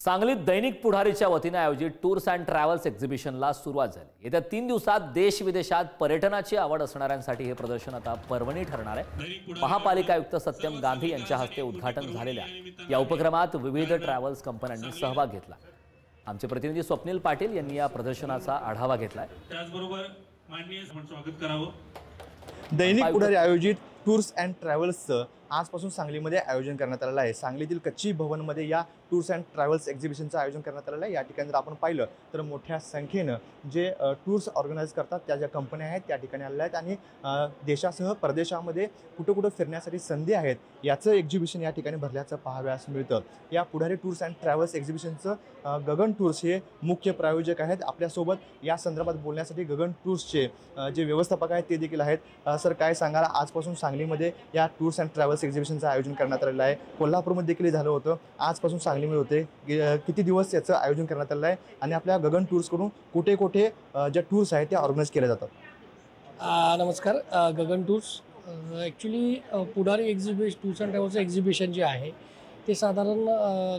सांगलीत दैनिक पुढारीच्या वतीने आयोजित टूर्स अँड ट्रॅव्हल्स एक्झिबिशनला सुरुवात झाली। येत्या 3 दिवसात देश विदेशात पर्यटनाची आवड असणाऱ्यांसाठी हे प्रदर्शन आता पर्वणी ठरणार आहे। महापालिका आयुक्त सत्यम गांधी यांच्या हस्ते उद्घाटन झालेल्या या उपक्रमात विविध ट्रॅव्हल्स कंपन्यांनी सहभाग घेतला। आमचे प्रतिनिधी स्वप्नील पाटील यांनी या प्रदर्शनाचा आढावा घेतलाय। त्याचबरोबर माननीय स्वागत करावं। दैनिक पुढारी आयोजित टूर्स अँड ट्रॅव्हल्सचं आजपासून सांगलीमध्ये आयोजन करण्यात आलेलं आहे। सांगलीतील कच्ची भवनमध्ये या टूर्स अँड ट्रॅव्हल्स एक्झिबिशनचं आयोजन करण्यात आलेलं आहे। या ठिकाणी जर आपण पाहिलं तर मोठ्या संख्येनं जे टूर्स ऑर्गनाईज करतात त्या ज्या कंपन्या आहेत त्या ठिकाणी आलेल्या आहेत आणि देशासह परदेशामध्ये कुठं फिरण्यासाठी संधी आहेत याचं एक्झिबिशन या ठिकाणी भरल्याचं पाहावयास मिळतं। या पुढारी टूर्स अँड ट्रॅव्हल्स एक्झिबिशनचं गगन टूर्स हे मुख्य प्रायोजक आहेत। आपल्यासोबत या संदर्भात बोलण्यासाठी गगन टूर्सचे जे व्यवस्थापक आहेत ते देखील आहेत। सर, काय सांगाल, आजपासून सांगलीमध्ये या टूर्स अँड ट्रॅव्हल्स एक्झिबिशनचं आयोजन करण्यात आलेलं आहे। कोल्हापूरमध्ये देखील झालं होतं, आजपासून सांगलीमध्ये होते। किती दिवस याचं आयोजन करण्यात आलेलं आहे आणि आपल्या गगन टूर्सकडून कुठे ज्या टूर्स आहेत त्या ऑर्गनाईज केल्या जातात? नमस्कार। Gagan tours actually Pudhari tours and travels exhibition जे आहे ते साधारण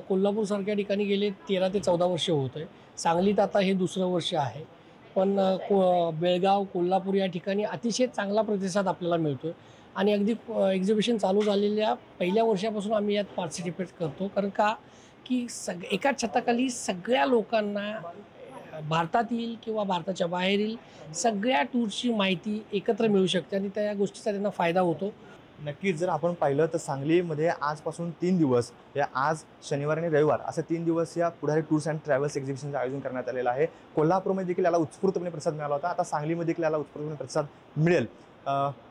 कोल्हापूरसारख्या ठिकाणी गेले 13 ते 14 वर्ष होतं आहे। सांगलीत आता हे दुसरं वर्ष आहे, पण बेळगाव, कोल्हापूर या ठिकाणी अतिशय चांगला प्रतिसाद आपल्याला मिळतो आहे आणि अगदी एक्झिबिशन चालू झालेल्या पहिल्या वर्षापासून आम्ही यात पार्टिसिपेट करतो। कारण की एकाच छताखाली सगळ्या लोकांना भारतातील किंवा भारताच्या बाहेरील सगळ्या टूर्सची माहिती एकत्र मिळू शकते आणि त्या गोष्टीचा त्यांना फायदा होतो। नक्कीच जर आपण पाहिलं तर सांगलीमध्ये आजपासून 3 दिवस, या आज शनिवार आणि रविवार असे 3 दिवस या पुढारी टूर्स अँड ट्रॅव्हल्स एक्झिबिशनचं आयोजन करण्यात आलेलं आहे। कोल्हापूरमध्ये देखील याला उत्स्फूर्तपणे प्रतिसाद मिळाला होता, आता सांगलीमध्ये देखील याला उत्स्फूर्तपणे प्रतिसाद मिळेल।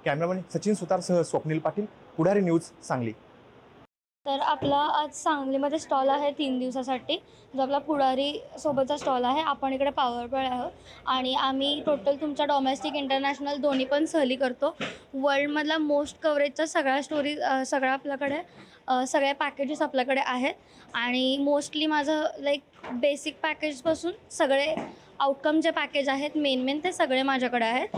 कॅमेरामॅन सचिन सुतारसह स्वप्नील पाटील, पुढारी न्यूज, सांगली। तर आपला आज सांगलीमध्ये स्टॉल आहे 3 दिवसासाठी, जो आपला पुढारी सोबतचा स्टॉल आहे। आपण इकडे पॉवरपॉळ आहोत आणि आम्ही टोटल तुमच्या डोमेस्टिक इंटरनॅशनल दोन्ही पण सहली करतो। वर्ल्डमधला मोस्ट कव्हरेजचा सगळ्या स्टोरी सगळ्या आपल्याकडे सगळे पॅकेजेस आपल्याकडे आहेत आणि मोस्टली माझं बेसिक पॅकेजपासून सगळे आउटकम जे पॅकेज आहेत मेन ते सगळे माझ्याकडे आहेत।